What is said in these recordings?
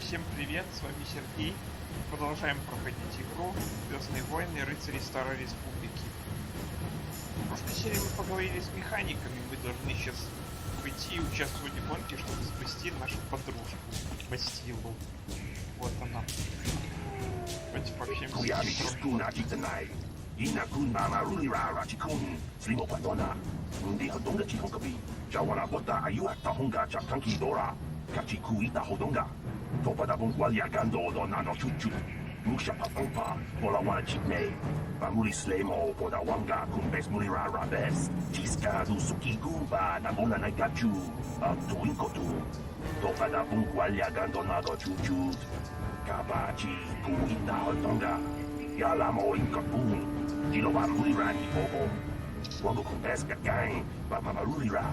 Всем привет, с вами Сергей. Продолжаем проходить игру «Звездные войны. Рыцари Старой Республики». В прошлой серии мы поговорили с механиками. Мы должны сейчас пойти и участвовать в гонке, чтобы спасти нашу подружку Бастилу. Вот она. Давайте пообщаемся с Topada bun gualia gando do nano chuchu. Musha papampa, bola wana chitne. Bamuri slemo, poda wanga, kumbes murira rabes. Chiska du suki gumba, na bola na gachu. Up to inkotu. Topada bun gualia gando nado chuchu. Kabachi, puita hotonga. Yalamo inkapun. Dilo bamurira ni bobo. Wango kumbes gagang, babamarurira.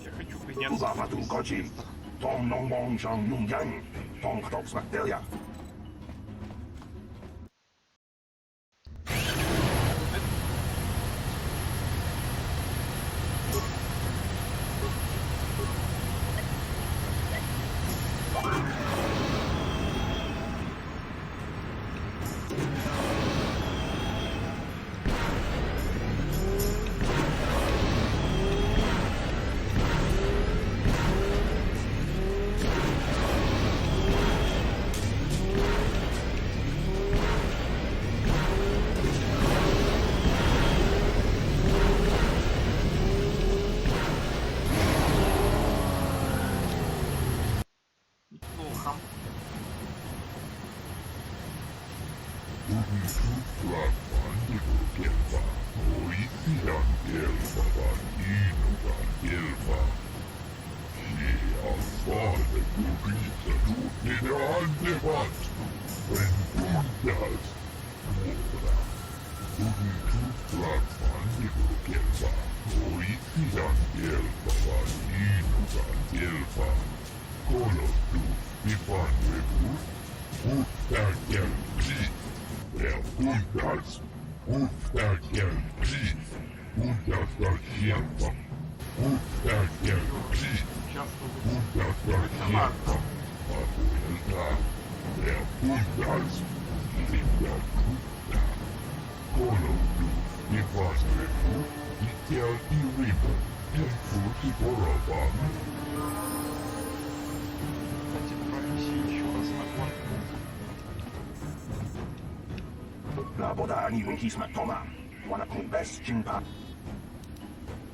Я хочу подняться. Tom non bon jang nung yang, Tom KOtOR Spactelia.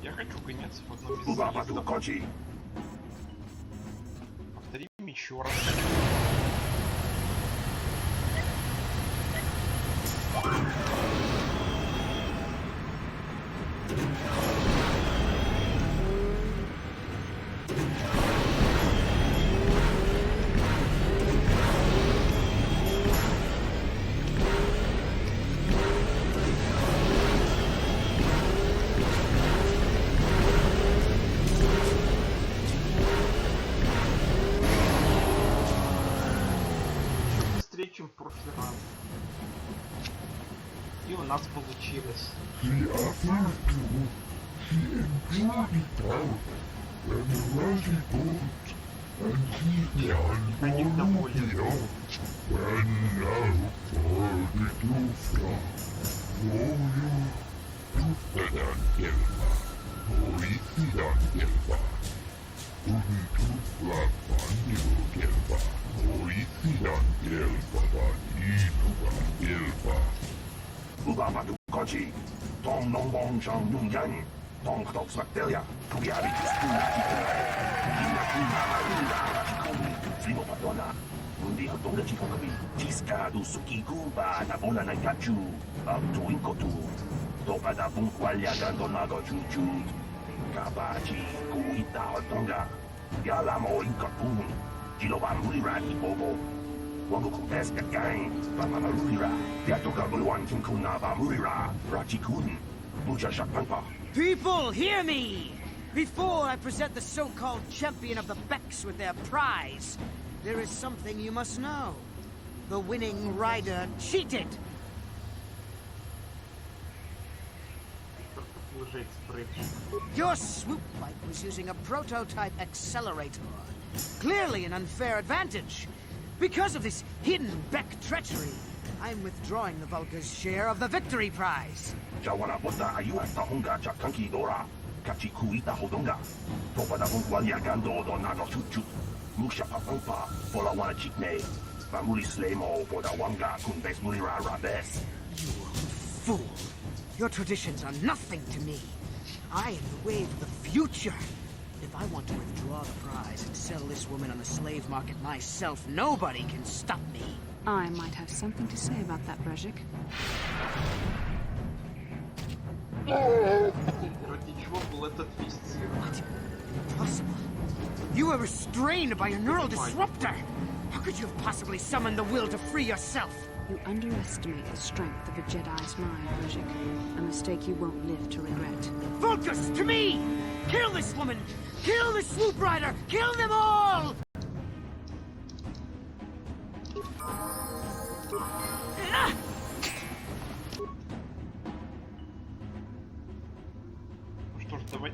Я хочу гоняться в одном из заездов. Повторим еще раз. Чем в прошлый раз. И у нас получилось. Они довольны. Tom non bon jang nung yang, Tom KOtOR Spactelia. Kuyabi kiskuna kitana. Ina kuna marunda ratikuni. Slimo patona. Undi hotonga chikokabi. Chiska du suki gumba na bola na gachu. Up to inkotu. Topada bun gualia gando nado chuchu. Kabachi kuita hotonga. Yalamo inkapun. Dilo bamurira ni bobo. Wango kumbes gagang, babamarurira. Piatoka buluan kinkuna bamurira. Rachikun. Mucha shakpanpa. People, hear me! Before I present the so-called champion of the Becks with their prize, there is something you must know. The winning rider cheated! лжец Брэджик. Your swoop bike was using a prototype accelerator. Clearly an unfair advantage. Because of this hidden Beck treachery, I'm withdrawing the Vulca's share of the victory prize. Jawara bota ayuat tahunga chakanki dora. Kachi kuita hodonga. Topada bunguanya gando do nano chuchu. Musha papampa, pola wana chikne. Famuli slemo for the wanga kunbes mulira rabes. You fool. Your traditions are nothing to me. I am the wave of the future. If I want to withdraw the prize and sell this woman on the slave market myself, nobody can stop me. I might have something to say about that, Bрэджик. Ради чего был этот весь цирк? Impossible. You were restrained by a neural disruptor. How could you have possibly summoned the will to free yourself? You underestimate the strength of a Jedi's mind, Bрэджik. A mistake you won't live to regret. Vulcus, to me! Kill this woman! Kill the swoop rider! Kill them all! Ну что ж, давай.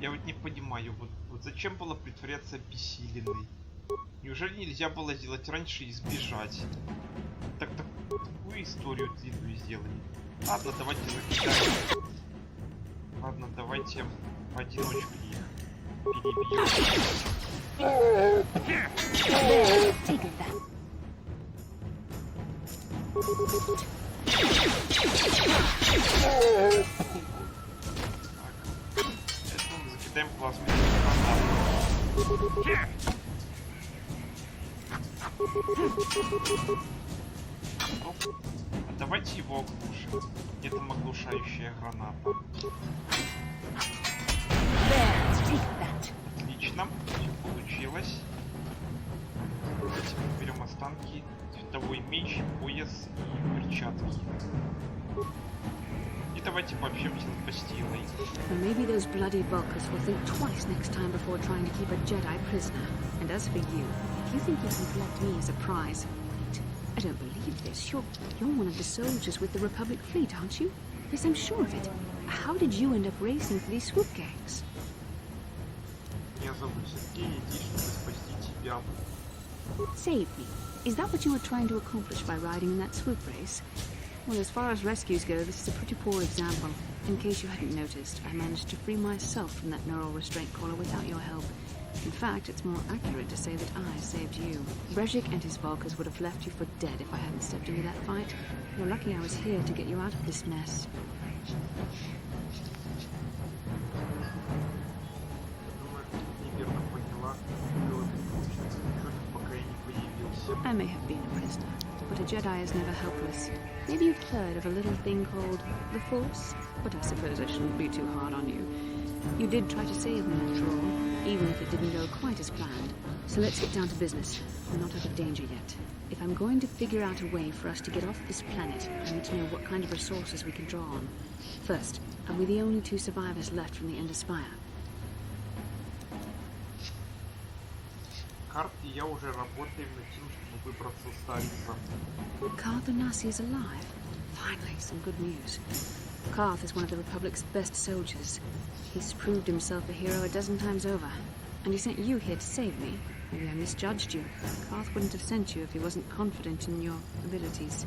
Я вот не понимаю, вот зачем было притворяться обессиленной? Неужели нельзя было сделать раньше и сбежать? Такую историю длинную сделали. Ладно, давайте закидаем. Ладно, давайте поодиночку их перебьем. Take it then. Это мы закидаем плазменный гранату. А давайте его оглушим. Где там оглушающая граната? Отлично, все получилось. Давайте мы берем останки, световой меч, пояс и перчатки. И давайте пообщаемся с Бастилой. Well, maybe those bloody Vulcans will think twice next time before trying to keep a Jedi prisoner. And as for you, if you think you can collect me as a prize... Wait, I don't believe this. You're one of the soldiers with the Republic fleet, aren't you? Yes, I'm sure of it. How did you end up racing for these swoop gangs? Меня зовут Сергей, я здесь, чтобы спасти тебя. Save me. Is that what you were trying to accomplish by riding in that swoop race? Well, as far as rescues go, this is a pretty poor example. In case you hadn't noticed, I managed to free myself from that neural restraint collar without your help. In fact, it's more accurate to say that I saved you. Bréджik and his Vulcans would have left you for dead if I hadn't stepped into that fight. You're lucky I was here to get you out of this mess. Неверно поняла. Пока я не появился. I may have been a prisoner, but a Jedi is never helpless. Maybe you've heard of a little thing called the Force, but I suppose I shouldn't be too hard on you. You did try to save me after all, even if it didn't go quite as planned. So let's get down to business. We're not out of danger yet. If I'm going to figure out a way for us to get off this planet, I need to know what kind of resources we can draw on. First, are we the only two survivors left from the Ender Spire? Карт и я уже работаем над тем, чтобы выбраться с Тариса. Karth Onasi is alive. Finally, some good news. Karth is one of the Republic's best soldiers. He's proved himself a hero a dozen times over. And he sent you here to save me. Maybe I misjudged you. Karth wouldn't have sent you if he wasn't confident in your abilities.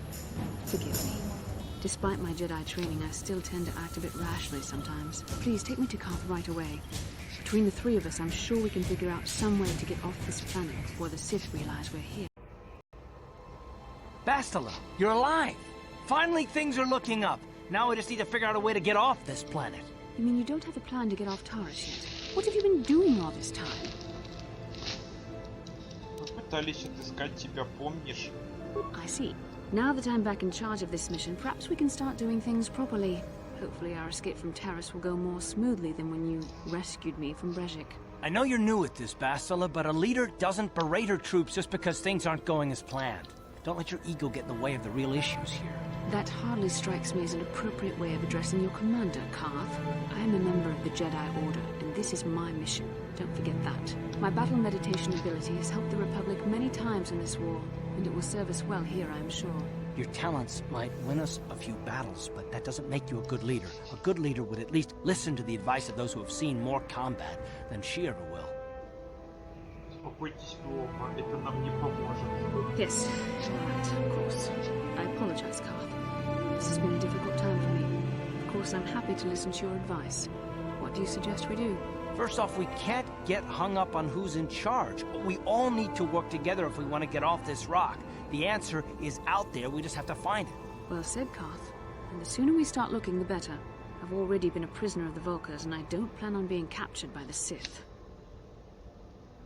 Forgive me. Despite my Jedi training, I still tend to act a bit rashly sometimes. Please, take me to Karth right away. Between the three of us, I'm sure we can figure out some way to get off this planet before the Sith realize we're here. Бастилу, you're alive! Finally, things are looking up. Now we just need to figure out a way to get off this planet. You mean you don't have a plan to get off Taris yet? What have you been doing all this time? Мы пытались отыскать тебя, помнишь? I see. Now that I'm back in charge of this mission, perhaps we can start doing things properly. Hopefully our escape from Taris will go more smoothly than when you rescued me from Bréджik. I know you're new at this, Бастилу, but a leader doesn't berate her troops just because things aren't going as planned. Don't let your ego get in the way of the real issues here. That hardly strikes me as an appropriate way of addressing your commander, Karth. I am a member of the Jedi Order, and this is my mission. Don't forget that. My battle meditation ability has helped the Republic many times in this war, and it will serve us well here, I am sure. Your talents might win us a few battles, but that doesn't make you a good leader. A good leader would at least listen to the advice of those who have seen more combat than she ever will. Успокойтесь вы оба, это нам не поможет. Yes, all right, of course. I apologize, Karth. This has been a difficult time for me. Of course, I'm happy to listen to your advice. What do you suggest we do? First off, we can't get hung up on who's in charge. We all need to work together if we want to get off this rock. The answer is out there, we just have to find it. Well said, Karth. And the sooner we start looking, the better. I've already been a prisoner of the Vulkars, and I don't plan on being captured by the Sith.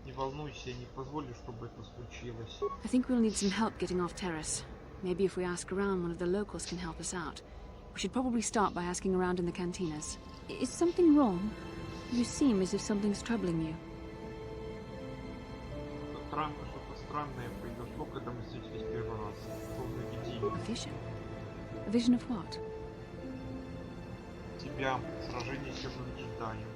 Не волнуйся, я не позволю, чтобы это случилось. I think we'll need some help getting off Taris. Maybe if we ask around, one of the locals can help us out. We should probably start by asking around in the cantinas. Is something wrong? You seem as if something's troubling you. Что-то странное произошло, когда мы встретились первый раз. Словно видение. A vision? A vision of what? Тебя, сражение с темным джедаем.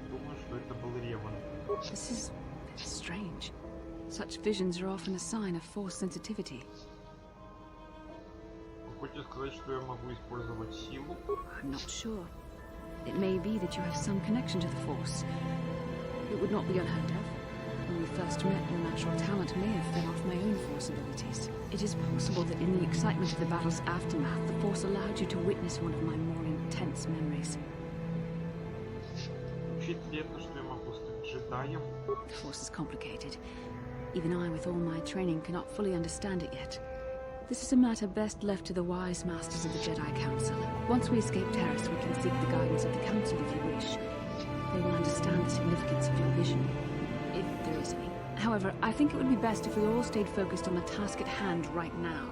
Думаю, что это был Реван. This is strange. Such visions are often a sign of force sensitivity. Вы хотите сказать, что я могу использовать силу? I'm not sure. It may be that you have some connection to the Force. It would not be unheard of. When we first met, your natural talent may have fed off my own Force abilities. It is possible that in the excitement of the battle's aftermath, the Force allowed you to witness one of my more intense memories. Звучит ли это, что я могу стать джедаем? The Force is complicated. Even I, with all my training, cannot fully understand it yet. This is a matter best left to the wise masters of the Jedi Council. Once we escape Taris, we can seek the guidance of the Council if you wish. They will understand the significance of your vision, if there is any. However, I think it would be best if we all stayed focused on the task at hand right now.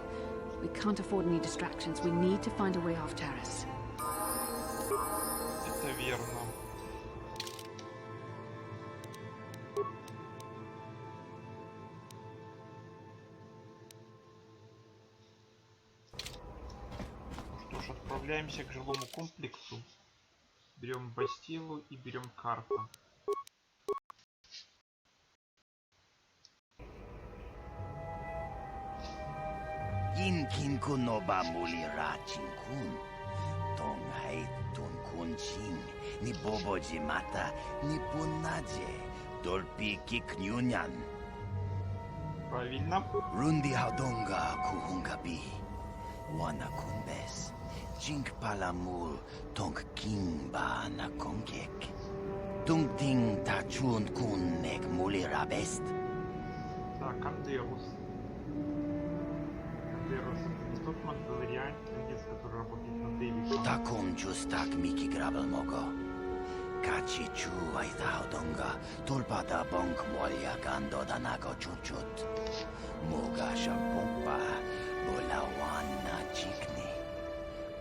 We can't afford any distractions. We need to find a way off Taris. Это верно. Ну что ж, отправляемся к жилому комплексу. Берем Бастилу и берем карту. Kin kun no ba muli ra chin kun. Tong hai tun kun ching. Ni bobo jimata ni punaje. Dolpi kiknyunyan. Правильно. Rundi haudonga kuhungabi. Wana kunbes. Jink palamul tong king ba na kongek. Tung ting ta chun kun nek muli ra best. Так, Андерус. Андерус, это тот мандалорианец, который работает на Дэвисом. Takum justak miki grabel mogo. Kachi chu ai haudonga. Tulpada bonk molya gando danago chuchut. Moga shampumpa. Bolawana chikni.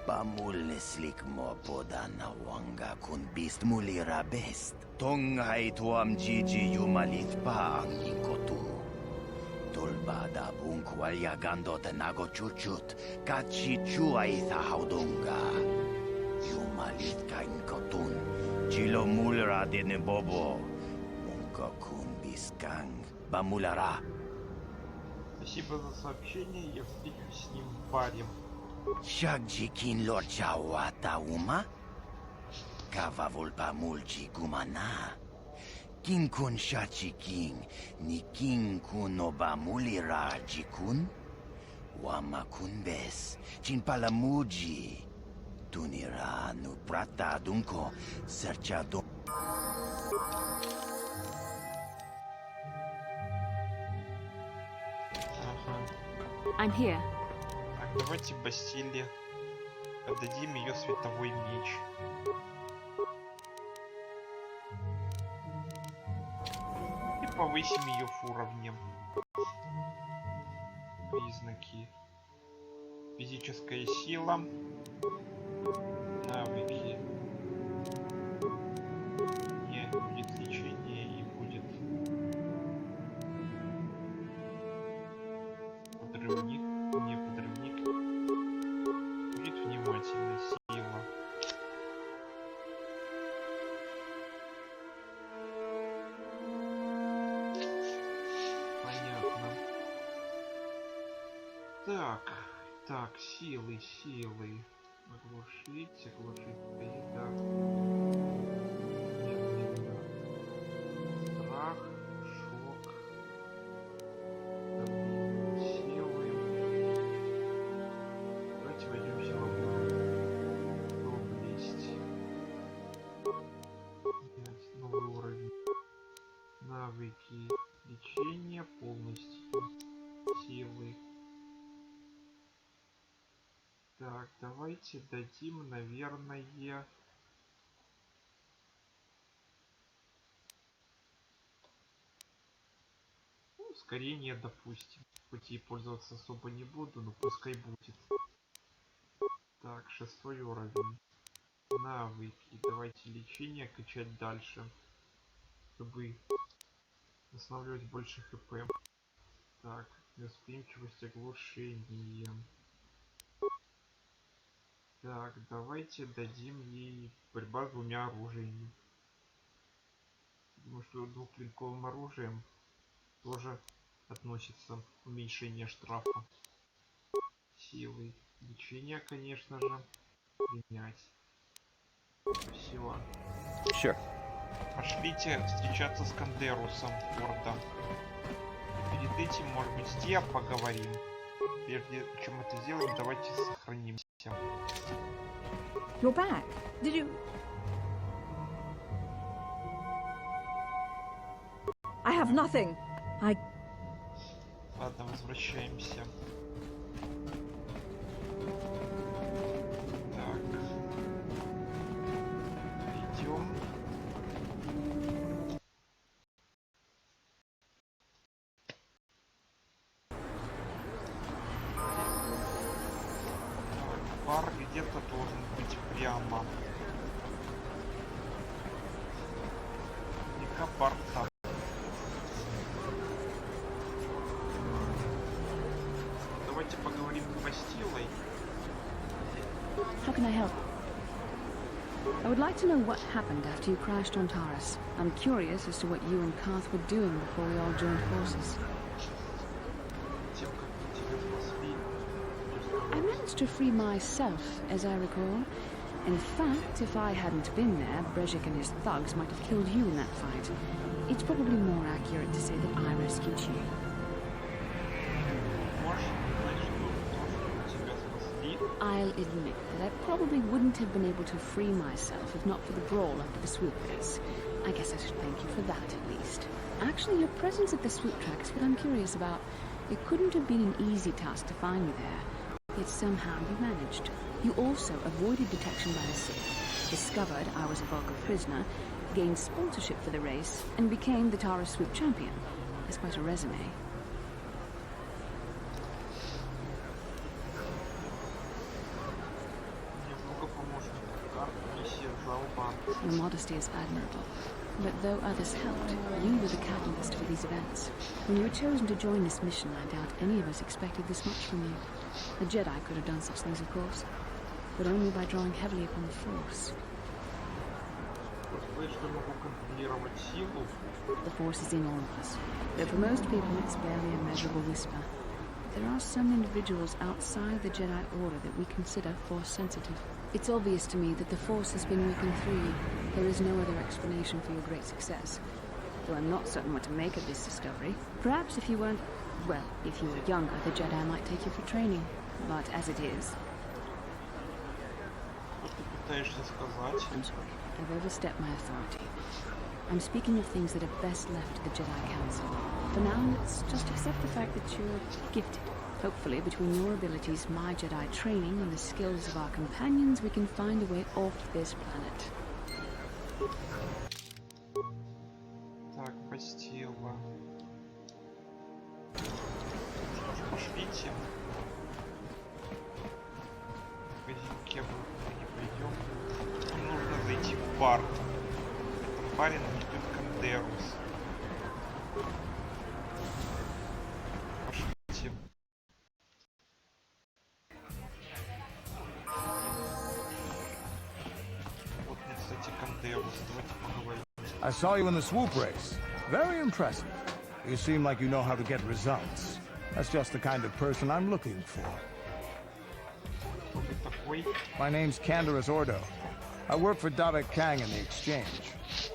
Pamul slik mo poda na wanga kun bist mulira best. Tongai tuam jiji yumalit pa ang ikotu. Tulbada bunk walya gando nago chuchut. Kachi chuay sa haudonga. Yumalit ka inkotun. Chilo mulra de bobo. Munka kun biskang. Bamulara. Спасибо за сообщение, я встречусь с ним в баре. Shagjikin lorja wata uma? Kava volpa mulchi gumana. Kin kun shachiking, ni kin kun oba mulira jikun? Wama kun bes, chin palamuji. Tunira nu prata dunko, serchado. I'm here. Так, давайте Бастиле отдадим ее световой меч. И повысим ее в уровне. Признаки. Физическая сила. Навыки. Не будет лечения и будет подрывник. Не подрывник. Будет внимательно. Сила. Понятно. Так, так, силы. Оглушить, победа. Медленно. Страх, шок. Силы. Давайте войдем силовую. Доблесть. Новый уровень. Навыки. Лечение полностью. Силы. Так, давайте дадим, наверное, ускорение, допустим. Хоть и пользоваться особо не буду, но пускай будет. Так, 6-й уровень. Навыки. Давайте лечение качать дальше, чтобы восстанавливать больше хп. Так, восприимчивость, оглушение. Так, давайте дадим ей борьба с двумя оружиями. Потому что двухклинковым оружием тоже относится уменьшение штрафа. Силы. Лечение, конечно же. Принять. Все. Sure. Пошлите встречаться с Кандерусом, Форда. Перед этим, может быть, с Диа поговорим. Прежде чем это сделаем, давайте сохранимся. You're back. Did you... I have nothing. Ладно, возвращаемся. Так. Идем. Бар где-то должен быть прямо. Наверняка бар там. Давайте поговорим с Бастилой. How can I help? I would like to know what happened after you crashed on Taris. I'm curious as to what you and Karth were doing before we all joined forces. Тем, как мы тебя спасли. I managed to free myself, as I recall. In fact, if I hadn't been there, Brezhik and his thugs might have killed you in that fight. It's probably more accurate to say that I rescued you. Можешь знать, что то, что тебя спасли? I'll admit that I probably wouldn't have been able to free myself if not for the brawl after the swoop race. I guess I should thank you for that, at least. Actually, your presence at the swoop track is what I'm curious about. It couldn't have been an easy task to find me there, yet somehow you managed. You also avoided detection by the Sith, discovered I was a Vulgar prisoner, gained sponsorship for the race, and became the Taris swoop champion. That's quite a resume. Немного помощников. Карта, миссия, жалоба. Your modesty is admirable. But though others helped, you were the catalyst for these events. When you were chosen to join this mission, I doubt any of us expected this much from you. A Jedi could have done such things, of course, but only by drawing heavily upon the Force. Сказать, что могу контролировать силу. The Force is in all of us, though for most people it's barely a measurable whisper. There are some individuals outside the Jedi Order that we consider Force-sensitive. It's obvious to me that the Force has been working through you. There is no other explanation for your great success. Though I'm not certain what to make of this discovery. Perhaps if you weren't... well, if you were younger, the Jedi might take you for training. But as it is... Что ты пытаешься сказать? I'm sorry, I've overstepped my authority. I'm speaking of things that are best left to the Jedi Council. For now, let's just accept the fact that you're gifted. Hopefully, between your abilities, my Jedi training, and the skills of our companions, we can find a way off this planet. Так, Бастила. Что ж, пошлите. В магазинке мы не пойдем. Нам нужно зайти в бар. В этом баре нас ждет Кандерус. Пошлите. Вот мне, кстати, Кандерус. Давайте поговорим. I saw you in the swoop race. Very impressive. You seem like you know how to get results. That's just the kind of person I'm looking for. Кто ты такой? My name's Canderous Ordo. I work for Davik Kang in the exchange.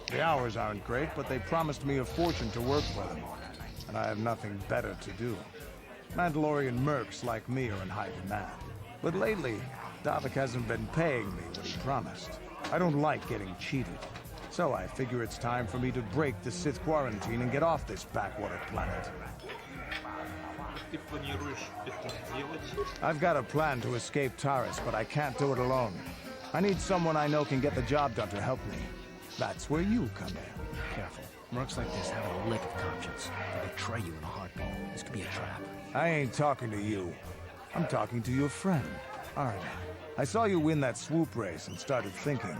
The hours aren't great, but they promised me a fortune to work for them. And I have nothing better to do. Mandalorian mercs like me are in high demand. But lately, Davik hasn't been paying me what he promised. I don't like getting cheated. So I figure it's time for me to break the Sith quarantine and get off this backwater planet. Ты планируешь это сделать? I've got a plan to escape Taris, but I can't do it alone. I need someone I know can get the job done to help me. That's where you come in. Careful. Mercs like this have a lick of conscience. They'll betray you in a heartbeat. This could be a trap. I ain't talking to you. I'm talking to your friend, Arna. I saw you win that swoop race and started thinking.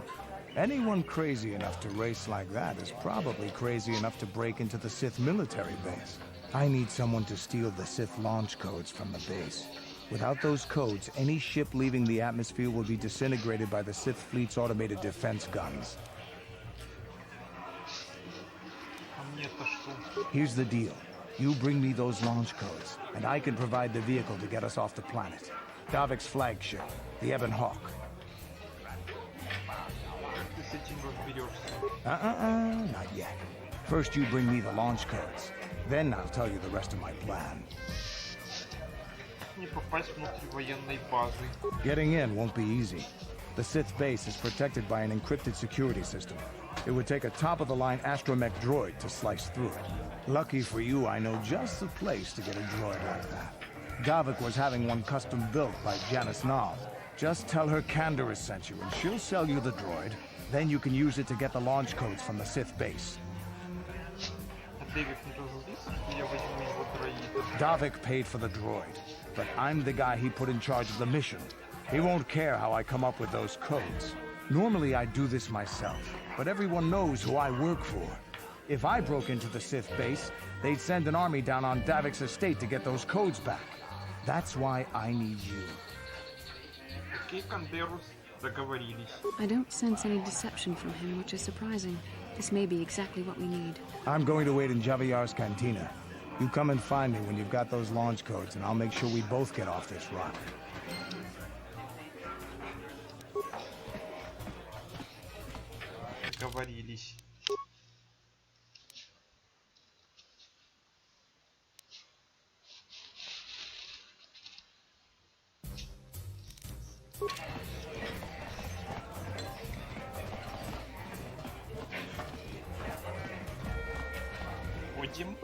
Anyone crazy enough to race like that is probably crazy enough to break into the Sith military base. I need someone to steal the Sith launch codes from the base. Without those codes, any ship leaving the atmosphere will be disintegrated by the Sith fleet's automated defense guns. А мне-то что? Here's the deal. You bring me those launch codes, and I can provide the vehicle to get us off the planet. Davik's flagship, the Ebon Hawk. Как ты с этим разберешься? Not yet. First you bring me the launch codes. Then I'll tell you the rest of my plan. Не попасть внутрь военной базы. Getting in won't be easy. The Sith base is protected by an encrypted security system. It would take a top-of-the-line astromech droid to slice through it. Lucky for you, I know just the place to get a droid like that. Davik was having one custom built by Janice Nall. Just tell her Canderous sent you, and she'll sell you the droid. Then you can use it to get the launch codes from the Sith base. А Дэвид не разозлится, что я возьму его дроида? Davik paid for the droid, but I'm the guy he put in charge of the mission. He won't care how I come up with those codes. Normally I'd do this myself, but everyone knows who I work for. If I broke into the Sith base, they'd send an army down on Davik's estate to get those codes back. That's why I need you. Окей, Кандерус, договорились. I don't sense any deception from him, which is surprising. This may be exactly what we need. I'm going to wait in Javier's cantina. You come and find me when you've got those launch codes, and I'll make sure we both get off this rock. Договорились. Будем.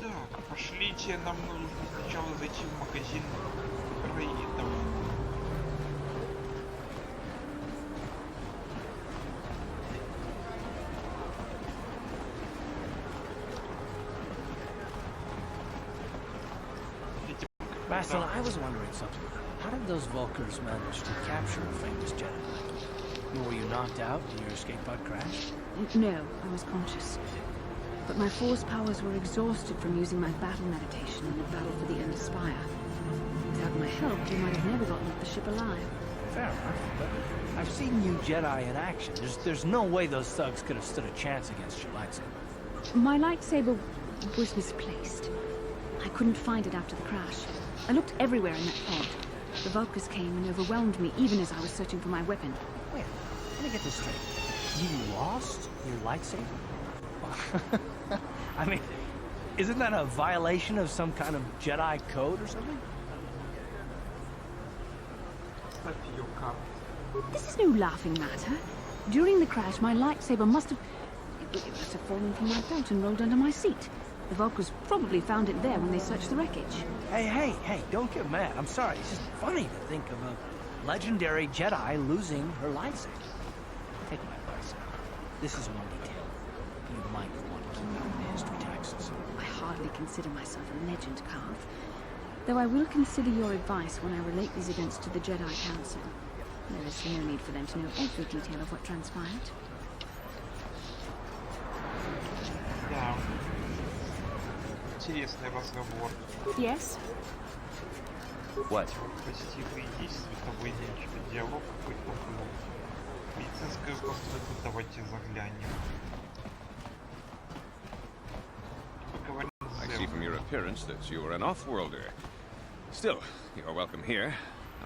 Так, пошлите, нам нужно сначала зайти в магазин дроидов. Bastil, I was wondering something. How did those Vulkars manage to capture a famous Jedi? Were you knocked out in your escape pod crash? No, I was conscious. But my force powers were exhausted from using my battle meditation in the battle for the End Spire. Without my help, you might have never gotten off the ship alive. Fair enough, but I've seen you Jedi in action. There's no way those thugs could have stood a chance against your lightsaber. My lightsaber was misplaced. I couldn't find it after the crash. I looked everywhere in that pod. The Vulkars came and overwhelmed me even as I was searching for my weapon. Wait, let me get this straight. You lost your lightsaber? I mean, isn't that a violation of some kind of Jedi code or something? This is no laughing matter. During the crash, my lightsaber must have fallen from my belt and rolled under my seat. The Vulkars probably found it there when they searched the wreckage. Hey, don't get mad. I'm sorry. It's just funny to think of a legendary Jedi losing her lightsaber. Take my advice. This is one detail you might want to keep out of the history texts. I hardly consider myself a legend, Carth. Though I will consider your advice when I relate these events to the Jedi Council. There is no need for them to know every detail of what transpired. Да. Интересный разговор. Yes? What? Позитивные действия, световой диалог какой-то был. Медицинская послуга, давайте заглянем. Поговорим с I see from your appearance that you are an off-worlder. Still, you're welcome here.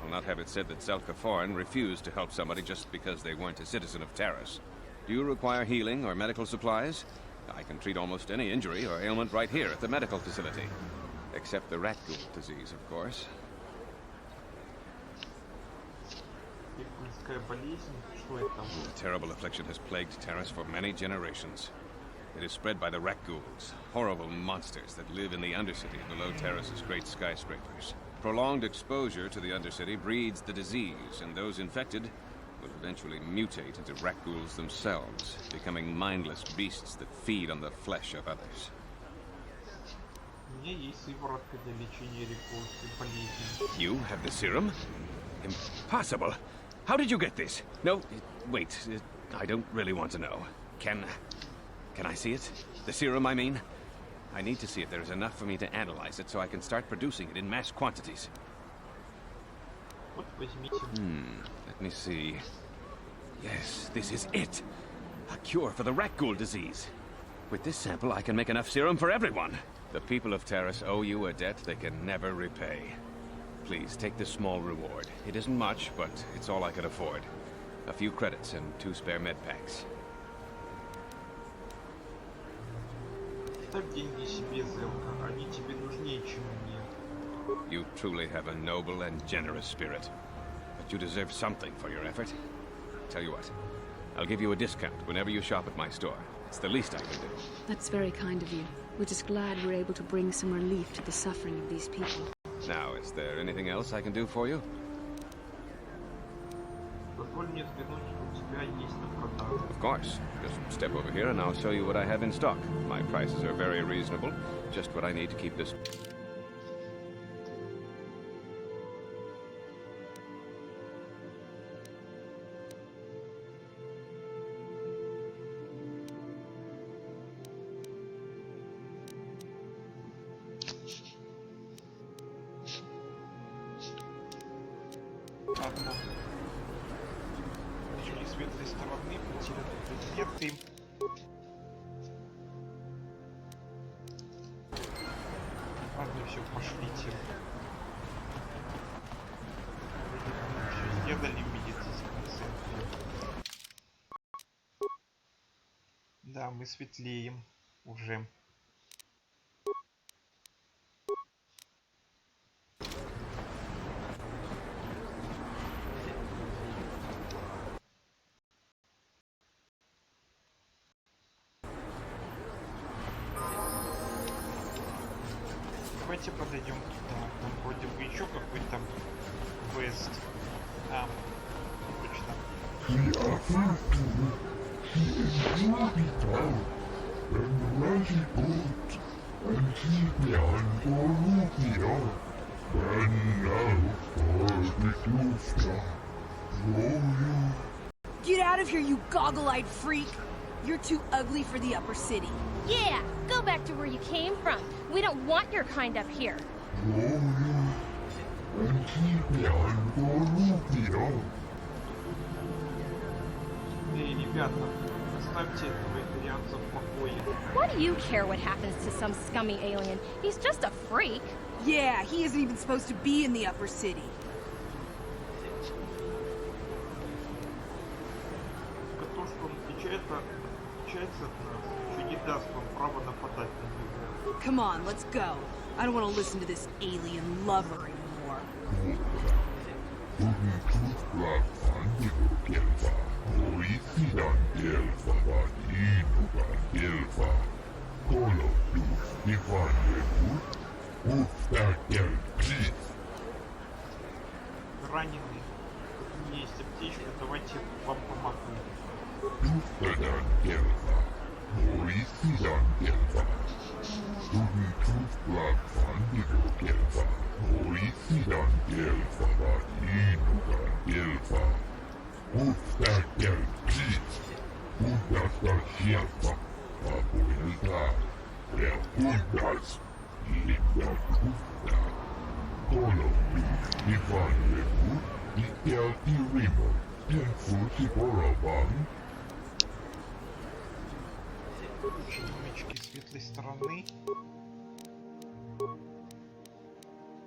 I'll not have it said that KOtOR refused to help somebody just because they weren't a citizen of Taris. Do you require healing or medical supplies? I can treat almost any injury or ailment right here at the medical facility. Except the rat ghoul disease, of course. The terrible affliction has plagued Taris for many generations. It is spread by the rat ghouls, horrible monsters that live in the Undercity below Taris's great skyscrapers. Prolonged exposure to the Undercity breeds the disease, and those infected will eventually mutate into rat ghouls themselves, becoming mindless beasts that feed on the flesh of others. You have the serum? Impossible! How did you get this? No, wait, I don't really want to know. Can I see it? The serum, I mean? I need to see if there is enough for me to analyze it so I can start producing it in mass quantities. Let me see. Yes, this is it. A cure for the rat ghoul disease. With this sample, I can make enough serum for everyone. The people of Taris owe you a debt they can never repay. Please, take this small reward. It isn't much, but it's all I can afford. A few credits and 2 spare med packs. You truly have a noble and generous spirit. But you deserve something for your effort. Tell you what, I'll give you a discount whenever you shop at my store. It's the least I can do. That's very kind of you. We're just glad we're able to bring some relief to the suffering of these people. Now, is there anything else I can do for you? Of course. Just step over here and I'll show you what I have in stock. My prices are very reasonable. Just what I need to keep this... Ладно. Начали с светлой стороны, потеряли предметы. Ладно, все, пошлите. Все сделали в медицинском центре. Да, мы светлеем уже. Давайте подойдем туда. Там вроде бы еще какой-то квест. А, точно. Get out of here, you goggle-eyed freak! You're too ugly for the upper city. Yeah, go back to where you came from. We don't want your kind up here. Эй, ребята, оставьте этого итальянца в покое. Why do you care what happens to some scummy alien? He's just a freak. Yeah, he isn't even supposed to be in the upper city. То, что он отличается от нас, еще не даст вам право нападать на него. Come on, let's go. I don't want to listen to this alien lover anymore. Раненый. У меня есть аптечка, давайте вам помогу. Чудовички светлой стороны.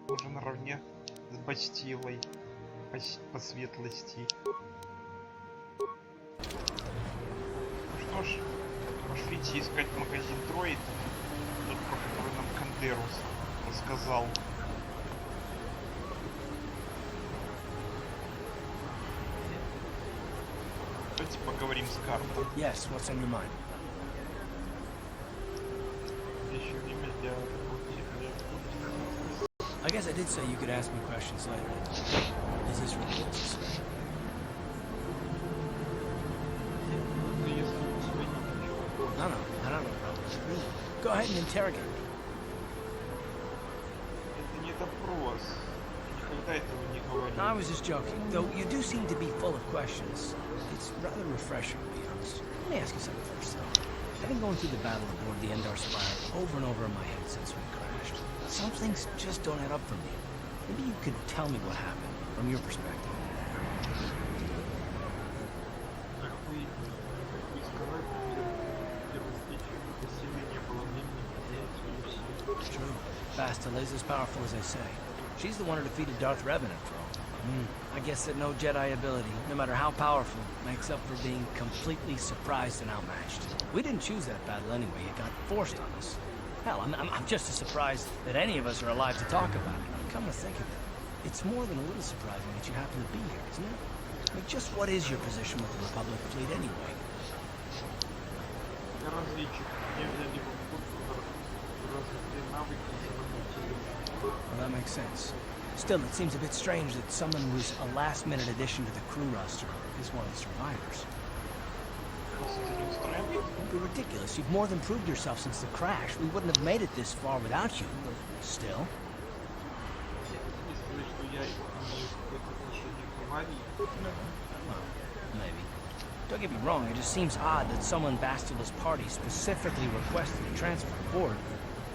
Уже наравне с Бастилой по светлости. Ну что ж, пошлите искать магазин дроидов, тот, про который нам Кандерус рассказал. Давайте поговорим с картой. Yes, what's on your mind? Еще время для I guess I did say you could ask me questions later. Is this really necessary? No, I don't know. Really. Go ahead and interrogate me. Это не допрос. Никогда этого не говорил. No, I was just joking. Though you do seem to be full of questions. It's rather refreshing, to be honest. Let me ask you something first, though. I've been going through the battle aboard the Endar Spire over and over in my head since we crashed. Some things just don't add up for me. Maybe you could tell me what happened, from your perspective. True. Bastila is as powerful as they say. She's the one who defeated Darth Revan, after all. I guess that no Jedi ability, no matter how powerful, makes up for being completely surprised and outmatched. We didn't choose that battle anyway. It got forced on us. Hell, I'm just as surprised that any of us are alive to talk about it. Come to think of it, it's more than a little surprising that you happen to be here, isn't it? I mean, just what is your position with the Republic fleet anyway? Well, that makes sense. Still, it seems a bit strange that someone who's a last-minute addition to the crew roster is one of the survivors. Don't be ridiculous. You've more than proved yourself since the crash. We wouldn't have made it this far without you, but still. Well, maybe. Don't get me wrong, it just seems odd that someone in Bastila's party specifically requested a transfer aboard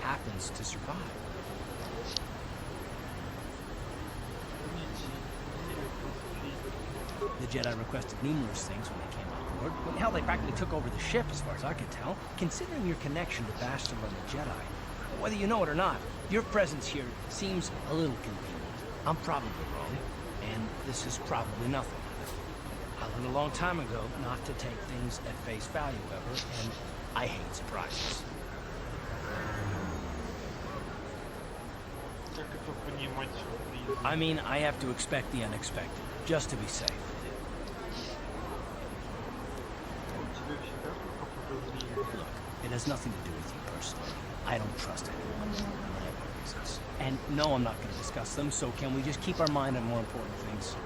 happens to survive. The Jedi requested numerous things when they came on board. Well, hell, they practically took over the ship, as far as I could tell. Considering your connection to Bastila and the Jedi, whether you know it or not, your presence here seems a little convenient. I'm probably wrong, and this is probably nothing. I learned a long time ago not to take things at face value, ever, and I hate surprises. I mean, I have to expect the unexpected, just to be safe. Look, it has nothing to do with you personally. I don't trust anyone for reliable reasons. And no, I'm not going to discuss them, so can we just keep our mind on more important things?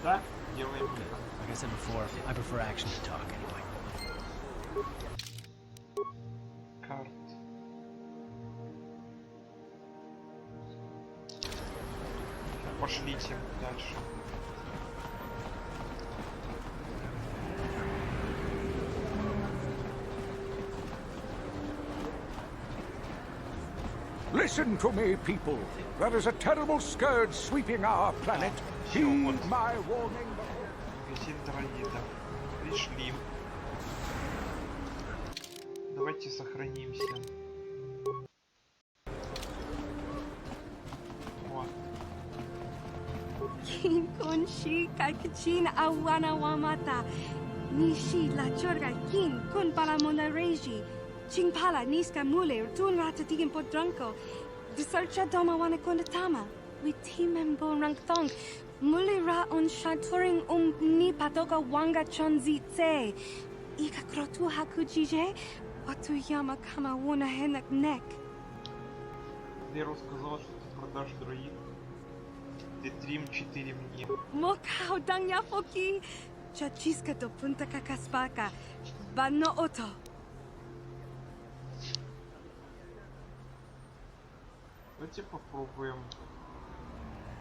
Good. Like I said before, I prefer action to talk anyway. Карт. Пошлите дальше. Listen to me, people. There is a terrible scourge sweeping our planet. Heed my warning. Магазин дроидов. Пришли. Давайте сохранимся. Вот. Kin kon shi kakachin awana wamata. Nishi la chorga kin kun pala mona reji. Ching pala niska mule tun rata tigin podranko. Disarcha doma wana kondatama. We team bon rank thong. Mule ra on shaturing ni patoka wanga chonzi tse. Ika krotu hakujije. Watu yama kama wona henak nek. Леру сказала, что ты продашь дроид. Ты 3-4 мне. Mokao dangya foki. Chachiska do punta kakaspaka. Bano oto. Давайте попробуем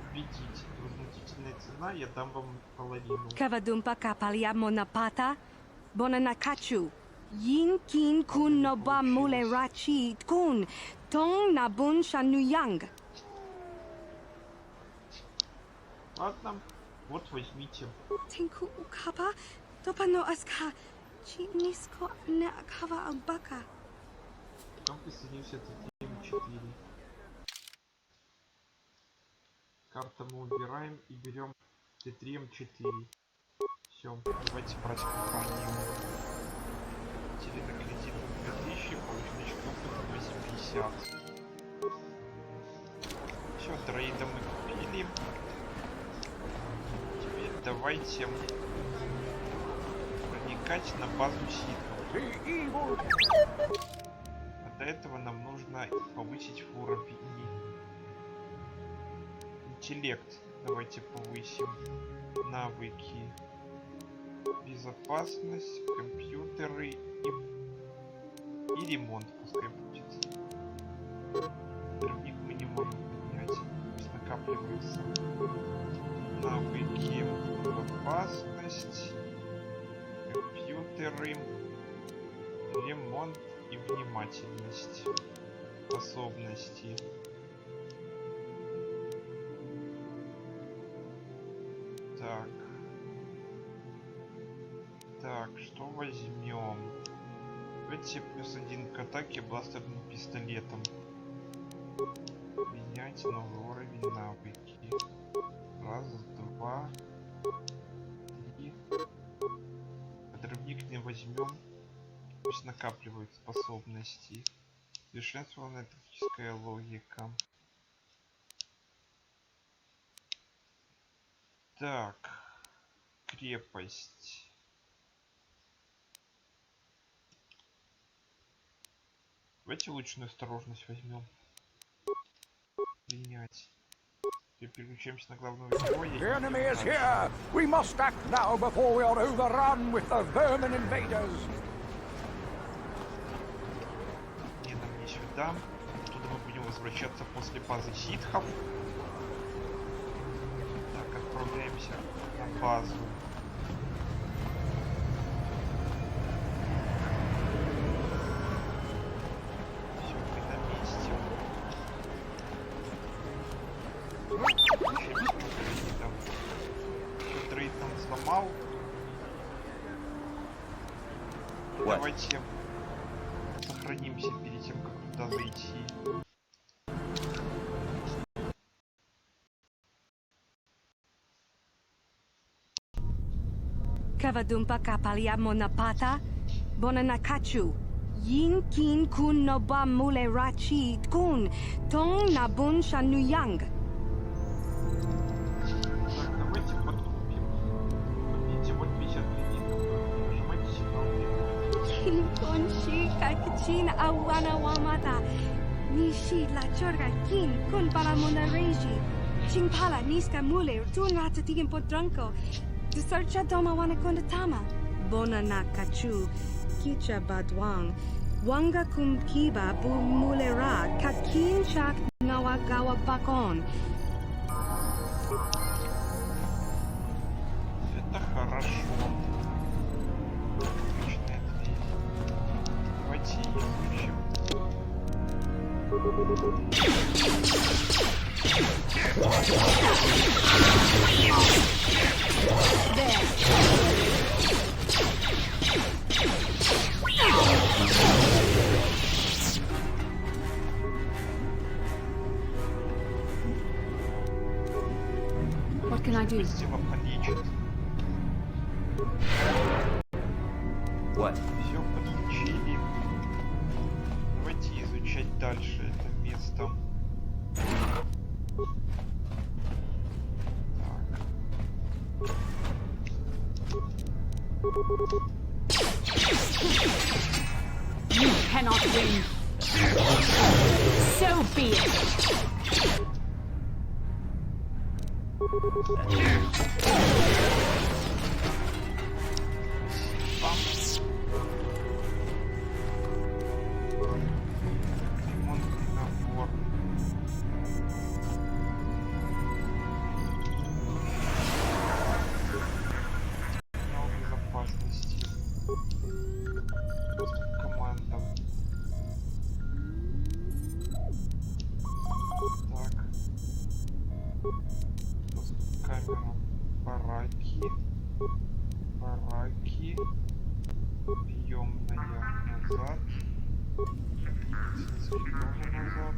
убедить. Возмутительная цена, я дам вам половину. Kavadumpa kapalia monapata. Bonanakachu. Yin kin kun no ba mule rachi kun. Tong nabun shanuyang. Ладно, вот возьмите. Тинку укаба, топано аска, чиниско не акава албака. Там присоединился Т3М4. Карту мы убираем и берем Т3М4. Все, давайте брать компанию. Телекредит 2000, получили опыт 850. Все, дроида мы купили. Теперь давайте проникать на базу ситхов. А для этого нам нужно повысить уровень. Интеллект давайте повысим. Навыки. Безопасность, компьютеры и ремонт пускай будет. Дровник мы не можем поднять, пусть накапливается. Навыки, безопасность, компьютеры, ремонт и внимательность. Способности. Так, что возьмем? Давайте +1 к атаке бластерным пистолетом. Менять новый уровень навыки. Раз, два, три. Подрывник не возьмем. Пусть накапливают способности. Совершенствованная тактическая логика. Так. Крепость. Давайте лучшую осторожность возьмем. Принять. Теперь переключаемся на главного героя. The enemy is here! We must act now before we are overrun with the vermin invaders! Не, нам не сюда. Оттуда мы будем возвращаться после базы ситхов. Так, отправляемся на базу. Давайте сохранимся перед тем, как туда зайти. Kavadumpa kapalia monapata, bonanakachu. Yin kin kun noba mule rachi kun, tong nabun shanuyang. Так, давайте подкупим. Купите вот 50 кредитов. Нажимайте сигнал. Kin kon shi kakachin awana wamata. Nishi la chorga kin kun palamona reji. Chingpala niska mule tun ratatigan podranko. Desarcha doma wana kondatama. Bonanakachu. Kicha badwang. Wanga kumkiba bu mulera kakin chak nawagawa bakon. Это хорошо. Отличная дверь. Давайте ее включим. What can I do? Спасибо, полечит. What? Все подключили. Давайте изучать дальше это место. You cannot win. So be it. Ремонтный набор. Канал безопасности. Доступ к командам. Так. Доступ к камерам. Бараки. Бараки. Приемная назад. Медицинский тоже назад.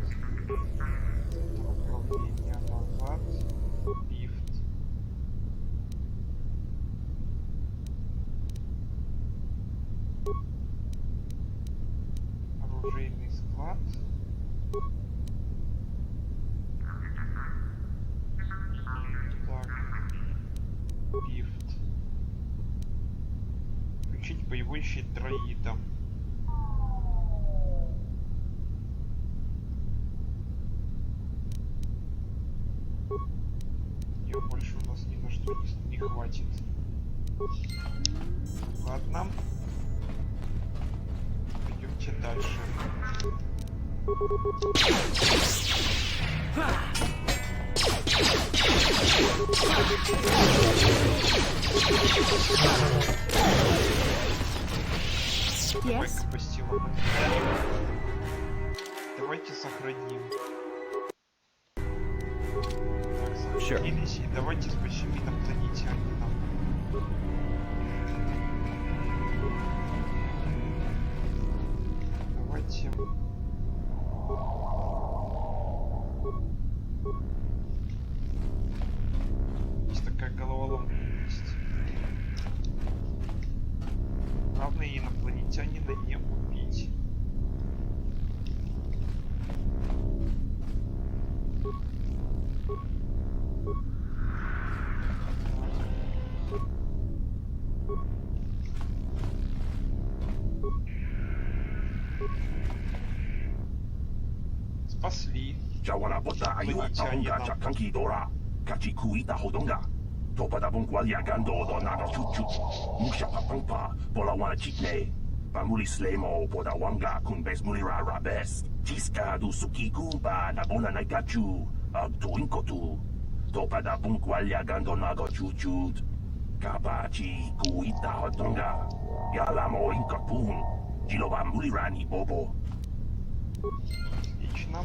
Управление назад. Лифт. Оружейный склад. Так. Лифт. Включить боевой щит дроида. Ее больше у нас ни на что не хватит. Ладно. Пойдемте дальше. Yes? Бастилу. Давайте сохраним. Так, сохранились. И давайте спасем инопланетянина. Давайте. Есть такая головоломка. Главное инопланетянина не убить. Спасли. Jawana bota ayuha taonga chakanki dora. Kachi kuita hodonga. Topa da bungualia gando do naga chuchu. Musha papampa bola wana chikne. Pamuli slemo poda wanga kun bes mulira rabes. Chiska du sukiku ba na bona naikachu. Ag tuinkotu. Topa da bungualia gando naga chuchu. Kabachi kuita hodonga. Yalamo inkapun. Jiloba mulirani bobo. Отлично.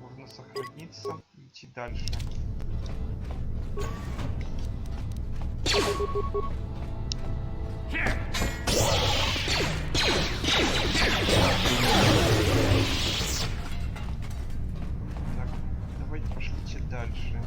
Можно сохраниться и идти дальше. Так, давайте пошлите дальше.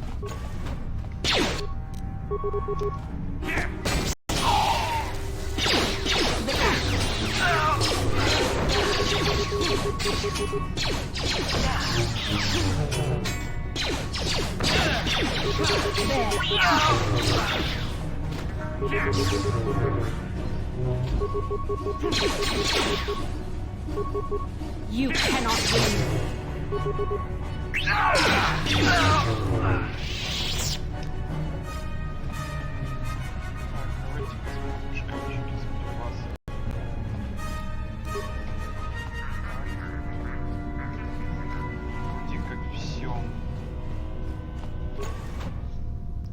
You cannot win. Давайте посмотрим шкафчики с припасами. Вроде как все.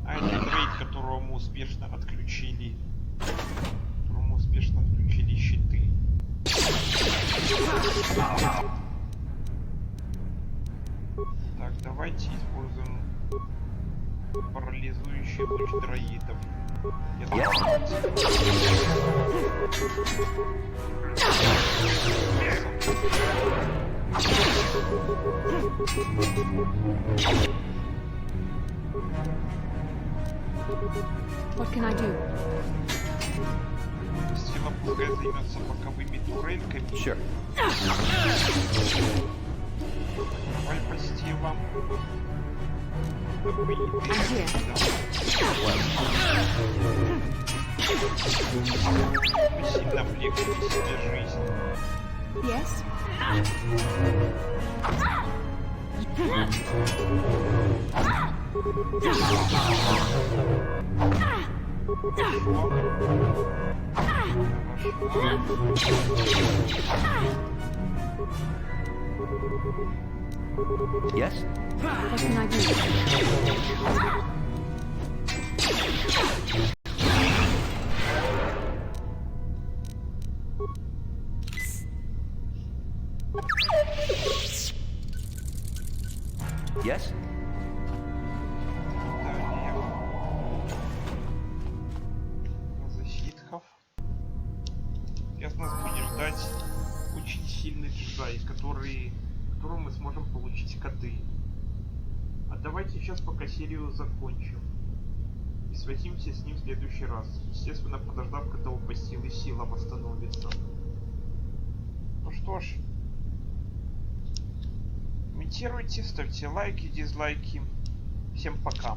А это дрейд, которого мы успешно отключили. Щиты. Так, давайте используем парализующий луч дроидов. What can I do? Сила пускай займется боковыми турельками. Sure. Давай Бастила. Мы сильно облегчили себе жизнь. Yes? Yes? What can I do? Yes? Далее. сейчас пока серию закончим. И связимся с ним в следующий раз. Естественно, подождав, когда у Бастилы сила восстановится. Ну что ж. Комментируйте, ставьте лайки, дизлайки. Всем пока.